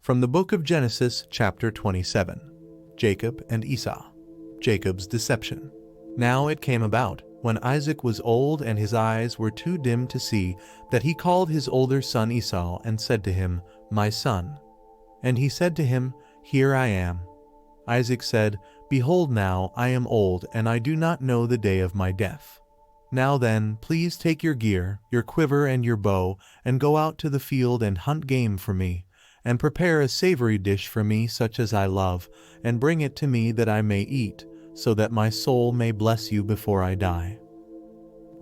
From the book of Genesis, chapter 27. Jacob and Esau. Jacob's deception. Now it came about, when Isaac was old and his eyes were too dim to see, that he called his older son Esau and said to him, "My son." And he said to him, "Here I am." Isaac said, "Behold, now I am old, and I do not know the day of my death. Now then, please take your gear, your quiver and your bow, and go out to the field and hunt game for me, and prepare a savory dish for me such as I love, and bring it to me that I may eat, so that my soul may bless you before I die."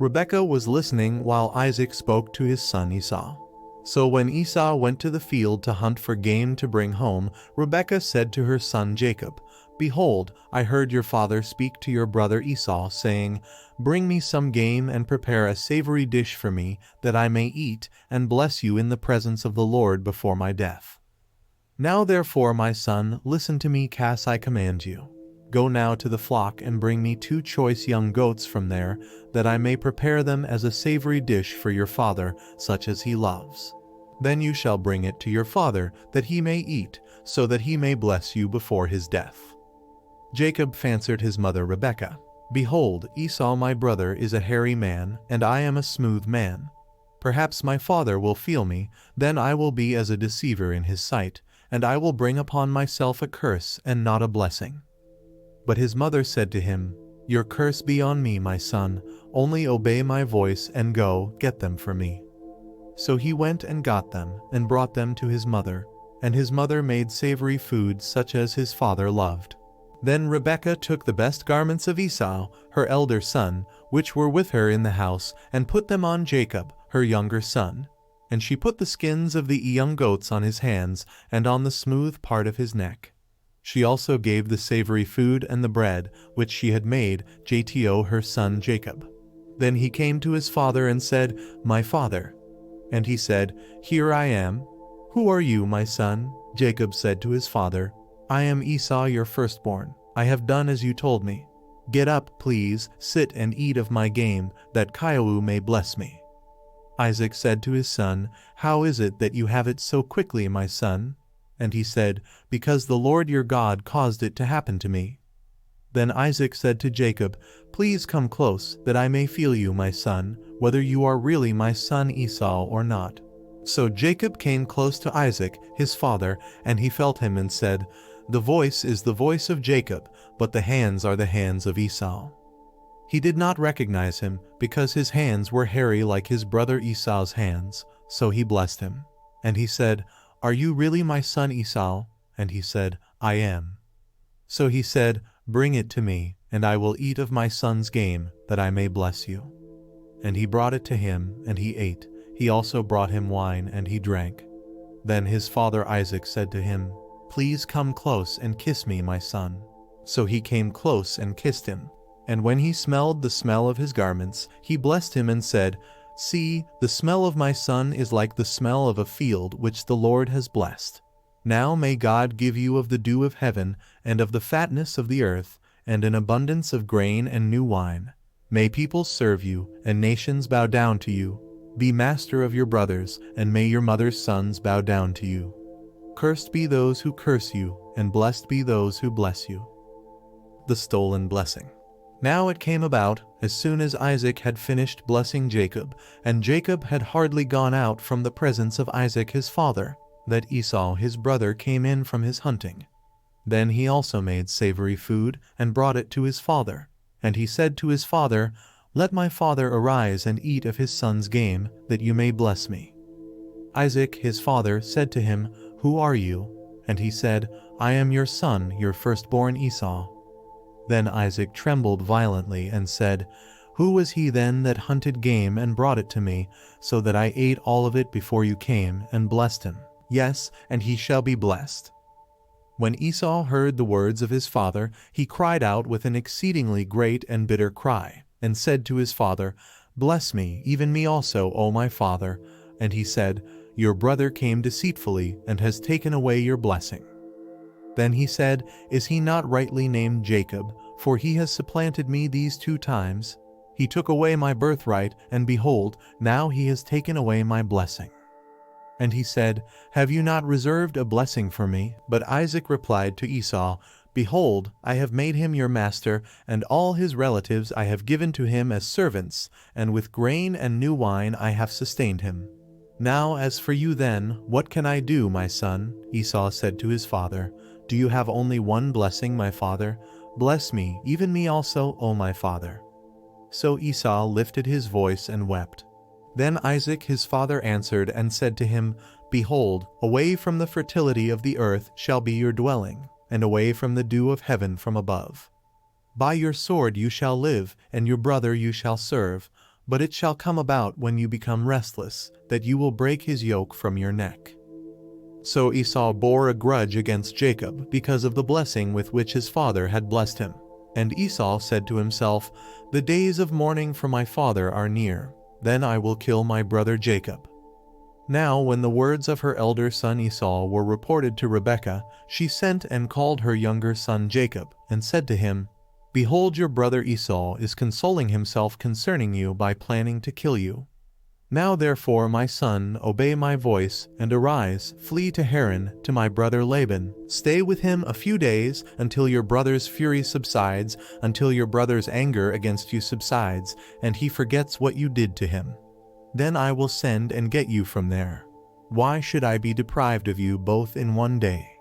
Rebekah was listening while Isaac spoke to his son Esau. So when Esau went to the field to hunt for game to bring home, Rebekah said to her son Jacob, "Behold, I heard your father speak to your brother Esau, saying, 'Bring me some game and prepare a savory dish for me, that I may eat, and bless you in the presence of the Lord before my death. Now therefore, my son, listen to me, as I command you. Go now to the flock and bring me 2 choice young goats from there, that I may prepare them as a savory dish for your father, such as he loves. Then you shall bring it to your father, that he may eat, so that he may bless you before his death." Jacob answered his mother Rebekah, "Behold, Esau my brother is a hairy man, and I am a smooth man. Perhaps my father will feel me, then I will be as a deceiver in his sight, and I will bring upon myself a curse and not a blessing." But his mother said to him, "Your curse be on me, my son, only obey my voice and go, get them for me." So he went and got them, and brought them to his mother, and his mother made savory food such as his father loved. Then Rebekah took the best garments of Esau, her elder son, which were with her in the house, and put them on Jacob, her younger son. And she put the skins of the young goats on his hands, and on the smooth part of his neck. She also gave the savory food and the bread, which she had made, to her son Jacob. Then he came to his father and said, "My father." And he said, "Here I am." "Who are you, my son?" Jacob said to his father. "I am Esau your firstborn. I have done as you told me. Get up, please, sit and eat of my game, that Kaiu may bless me." Isaac said to his son, "How is it that you have it so quickly, my son?" And he said, "Because the Lord your God caused it to happen to me." Then Isaac said to Jacob, "Please come close, that I may feel you, my son, whether you are really my son Esau or not." So Jacob came close to Isaac, his father, and he felt him and said, "The voice is the voice of Jacob, but the hands are the hands of Esau." He did not recognize him, because his hands were hairy like his brother Esau's hands, so he blessed him. And he said, "Are you really my son Esau?" And he said, "I am." So he said, "Bring it to me, and I will eat of my son's game, that I may bless you." And he brought it to him, and he ate. He also brought him wine, and he drank. Then his father Isaac said to him, "Please come close and kiss me, my son." So he came close and kissed him. And when he smelled the smell of his garments, he blessed him and said, "See, the smell of my son is like the smell of a field which the Lord has blessed. Now may God give you of the dew of heaven, and of the fatness of the earth, and an abundance of grain and new wine. May peoples serve you, and nations bow down to you. Be master of your brothers, and may your mother's sons bow down to you. Cursed be those who curse you, and blessed be those who bless you." The stolen blessing. Now it came about, as soon as Isaac had finished blessing Jacob, and Jacob had hardly gone out from the presence of Isaac his father, that Esau his brother came in from his hunting. Then he also made savory food, and brought it to his father. And he said to his father, "Let my father arise and eat of his son's game, that you may bless me." Isaac his father said to him, "Who are you?" And he said, "I am your son, your firstborn Esau." Then Isaac trembled violently and said, "Who was he then that hunted game and brought it to me, so that I ate all of it before you came, and blessed him? Yes, and he shall be blessed." When Esau heard the words of his father, he cried out with an exceedingly great and bitter cry, and said to his father, "Bless me, even me also, O my father." And he said, "Your brother came deceitfully, and has taken away your blessing." Then he said, "Is he not rightly named Jacob? For he has supplanted me these 2 times. He took away my birthright, and behold, now he has taken away my blessing." And he said, "Have you not reserved a blessing for me?" But Isaac replied to Esau, "Behold, I have made him your master, and all his relatives I have given to him as servants, and with grain and new wine I have sustained him. Now as for you then, what can I do, my son?" Esau said to his father, "Do you have only one blessing, my father? Bless me, even me also, O my father." So Esau lifted his voice and wept. Then Isaac his father answered and said to him, "Behold, away from the fertility of the earth shall be your dwelling, and away from the dew of heaven from above. By your sword you shall live, and your brother you shall serve, but it shall come about when you become restless, that you will break his yoke from your neck." So Esau bore a grudge against Jacob because of the blessing with which his father had blessed him. And Esau said to himself, "The days of mourning for my father are near. Then I will kill my brother Jacob." Now when the words of her elder son Esau were reported to Rebekah, she sent and called her younger son Jacob, and said to him, "Behold, your brother Esau is consoling himself concerning you by planning to kill you. Now therefore, my son, obey my voice, and arise, flee to Haran, to my brother Laban. Stay with him a few days, until your brother's fury subsides, until your brother's anger against you subsides, and he forgets what you did to him. Then I will send and get you from there. Why should I be deprived of you both in one day?"